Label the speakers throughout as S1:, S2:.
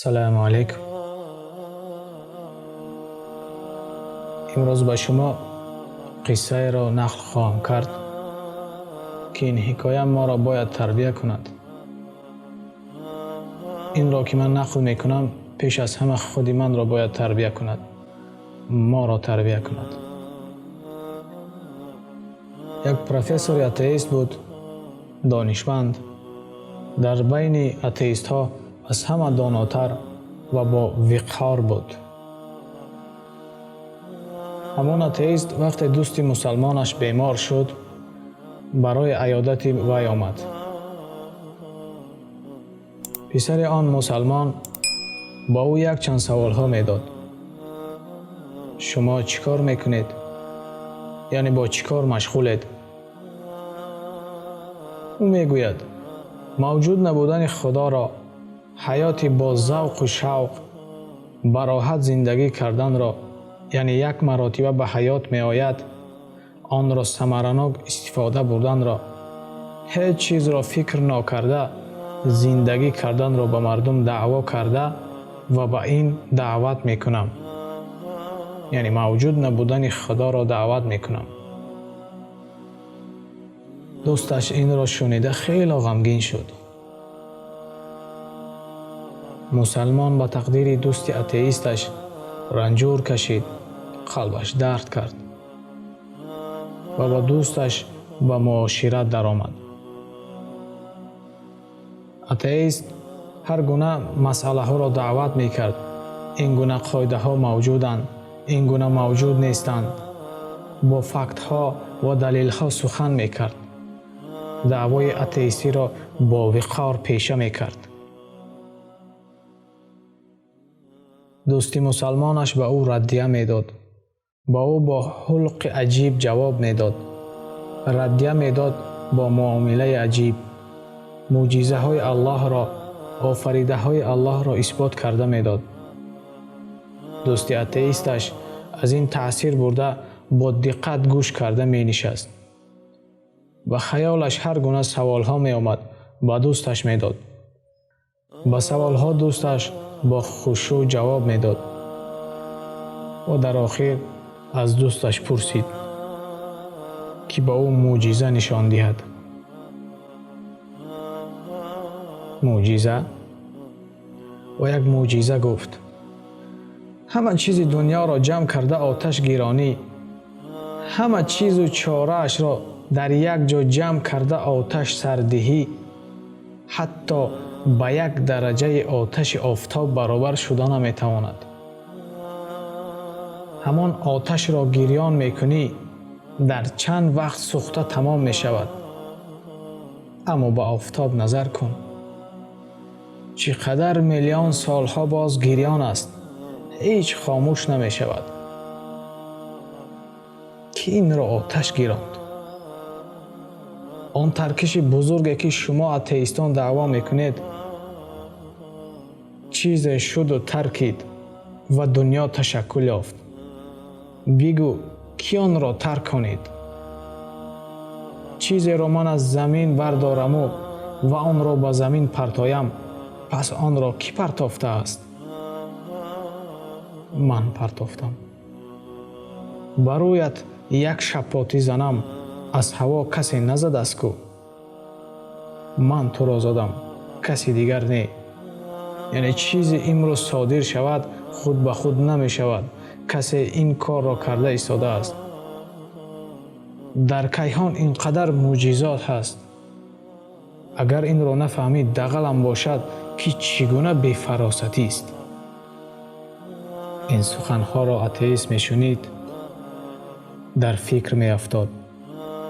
S1: سلام علیکم. امروز با شما قصه را نقل خواهم کرد که این حکایه ما را باید تربیت کند. این را که من نقل میکنم پیش از همه خود من را باید تربیت کند، ما را تربیت کند. یک پروفسور اتئیست بود، دانشمند، در بین اتئیست ها از همه داناتر و با وقار بود. همان اتئیست وقتی دوستی مسلمانش بیمار شد برای عیادت وی آمد. پسر آن مسلمان با او یک چند سوال ها میداد. شما چیکار میکنید؟ یعنی با چیکار مشغولید؟ او میگوید موجود نبودن خدا را، حیاتی با ذوق و شوق به راحت زندگی کردن را، یعنی یک مرتبه به حیات می آید، آن را ثمرناک استفاده بردن را، هیچ چیز را فکر نکرده زندگی کردن را به مردم دعوا کرده و به این دعوت می کنم، یعنی موجود نبودن خدا را دعوت می کنم. دوستش این را شنیده خیلی غمگین شد. مسلمان به تقدیر دوست اتئیستش رنجور کشید، قلبش درد کرد و با دوستش به معاشرت درآمد. اتئیست هر گونه مسئله ها را دعوت می کرد. این گونه قاعده ها موجودند، این گونه موجود نیستند. با فکت ها و دلیل ها سخن می کرد. دعوای اتئیستی را با وقار پیشه می کرد. دوستی مسلمانش به او ردیه می داد. با او با خلق عجیب جواب می داد. ردیه می داد با معامله عجیب. معجزه های الله را، آفریده های الله را اثبات کرده می داد. دوستی اتئیستش از این تأثیر برده با دقت گوش کرده می نشست. به خیالش هر گونه سوال ها می آمد، با دوستش می داد. با سوال ها دوستش با خشوع جواب می داد و در آخر از دوستش پرسید که با او معجزه نشان دهد. معجزه؟ و یک معجزه گفت. همه چیز دنیا را جمع کرده آتش گیرانی، همه چیز و چاره اش را در یک جا جمع کرده آتش سردهی، حتی به یک درجه آتش آفتاب برابر شدن نمی تواند. همان آتش را گریان می کنی، در چند وقت سوخته تمام می شود. اما به آفتاب نظر کن، چقدر میلیون سالها باز گریان است، هیچ خاموش نمی شود. که این را آتش گیراند. آن ترکش بزرگی که شما اتئیستان دعوا میکنید چیز شد و ترکید و دنیا تشکل یافت. بگو کی آن را ترک کنید؟ چیزی را من از زمین بردارم و آن را به زمین پرتایم، پس آن را کی پرتافته است؟ من پرتافتم. برایت یک شپاتی زنم، از هوا کسی نزد است کو؟ من تو را زدم، کسی دیگر نه. یعنی چیزی امروز صادر شود خود به خود نمی شود، کسی این کار را کرده ایستاده است. در کیهان اینقدر معجزات هست، اگر این را نفهمید دغلم باشد که چگونه بی‌فراستی است. این سخنها را اتئیست می شنید، در فکر می افتاد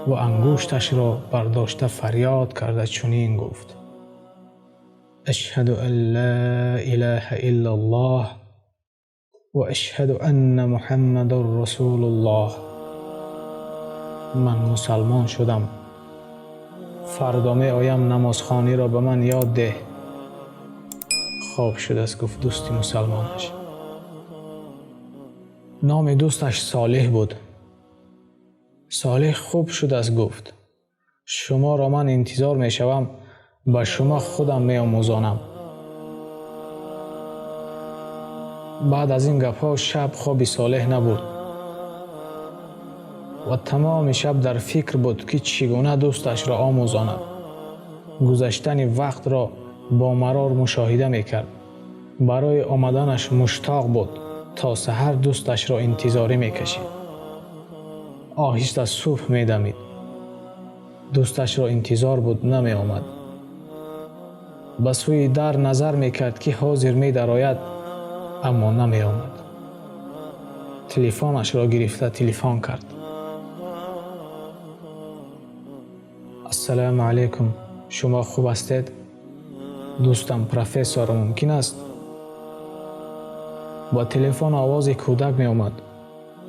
S1: و انگشتش را برداشته فریاد کرده چنین گفت: اشهد ان لا اله الا الله و اشهد ان محمد رسول الله. من مسلمان شدم، فردا می آیم نمازخوانی را به من یاد ده. خواب شده است، گفت دوستی مسلمانش. نام دوستش صالح بود. صالح خوب شده است، گفت شما را من انتظار می شوم، به شما خودم می آموزانم. بعد از این گپ‌ها شب خوابی صالح نبود و تمام شب در فکر بود که چگونه دوستش را آموزاند. گذشتن وقت را با مرار مشاهده میکرد. برای آمدنش مشتاق بود تا سحر دوستش را انتظاری میکشید. آهسته صبح میدمید. دوستش را انتظار بود، نمی آمد. به سوی در نظر میکرد که حاضر می درآید، اما نمی آمد. تلفنش را گرفته تلفن کرد. السلام علیکم، شما خوب هستید؟ دوستم پروفسور ممکن است؟ با تلفن آواز کودک می آمد.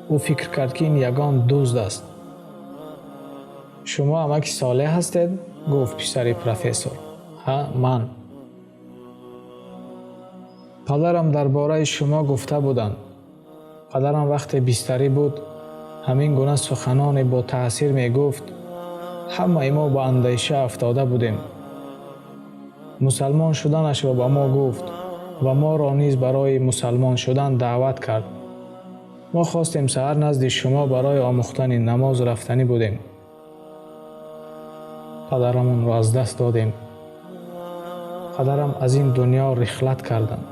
S1: او فکر کرد که این یگان دزد است. شما امک صالح هستید؟ گفت پسر پروفسور. ها، من. پدرم درباره شما گفته بودند. پدرم وقتی بستری بود همین گونه سخنان با تاثیر می گفت. همه ما با اندیشه افتاده بودیم. مسلمان شدنش را به ما گفت و ما را نیز برای مسلمان شدن دعوت کرد. ما خواستیم سحر نزد شما برای آموختن نماز رفتنی بودیم. پدرمون را از دست دادیم. پدرم از این دنیا رحلت کردند.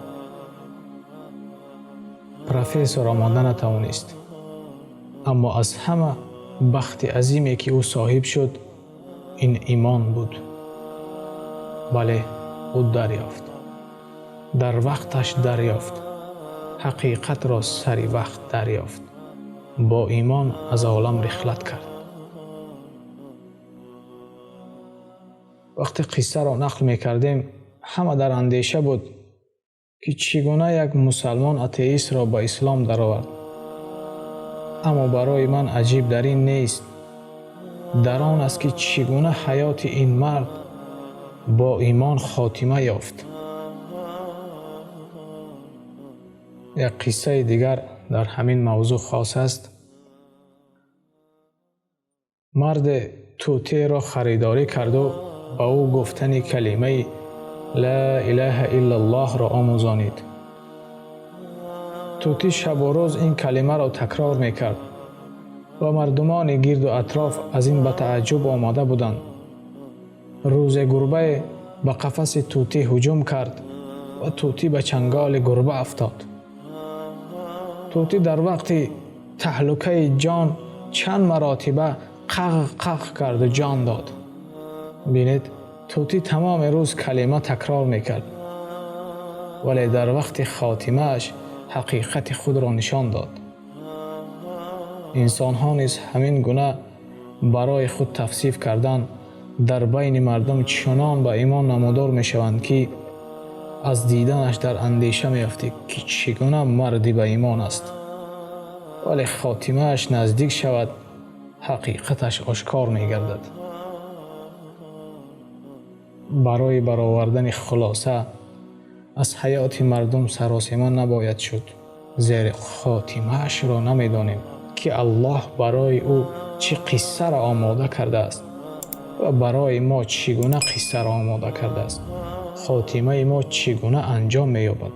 S1: پروفسور آماده نتوانست. اما از همه بخت عظیمی که او صاحب شد این ایمان بود. بله، او دریافت. در وقتش دریافت. حقیقت را سری وقت دریافت. با ایمان از عالم رحلت کرد. وقتی قصه را نقل می کردیم همه در اندیشه بود که چگونه یک مسلمان اتئیست را به اسلام درآورد. اما برای من عجیب در این نیست، در آن است که چگونه حیات این مرد با ایمان خاتمه یافت. یک قصه دیگر در همین موضوع خاص است. مرد طوطی را خریداری کرد و به او گفتن کلمه لا اله الا الله را آموزانید. طوطی شب و روز این کلمه را تکرار میکرد و مردمان گرد و اطراف از این به تعجب آمده بودند. روز گربه به قفس طوطی هجوم کرد و طوطی به چنگال گربه افتاد. طوطی در وقت تهلکه جان چند مراتبه قق قق کرد و جان داد. بینید، طوطی تمام روز کلمه تکرار میکرد، ولی در وقت خاتمهش حقیقت خود را نشان داد. انسان ها نیز همین گونه برای خود توصیف کردن در بین مردم چنان به ایمان نمودار می شوند که از دیدنش در اندیشه می افتی که چگونه مردی به ایمان است، ولی خاتمهش نزدیک شود حقیقتش آشکار می گردد. برای برآوردن خلاصه از حیات مردم سرآسیمان نباید شد، زیر خاتمهش را نمی دانیم که الله برای او چه قصه را آماده کرده است و برای ما چگونه قصه را آماده کرده است. خاتمه ما چگونه انجام می یابد.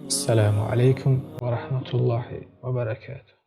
S1: السلام علیکم و رحمت الله و برکاته.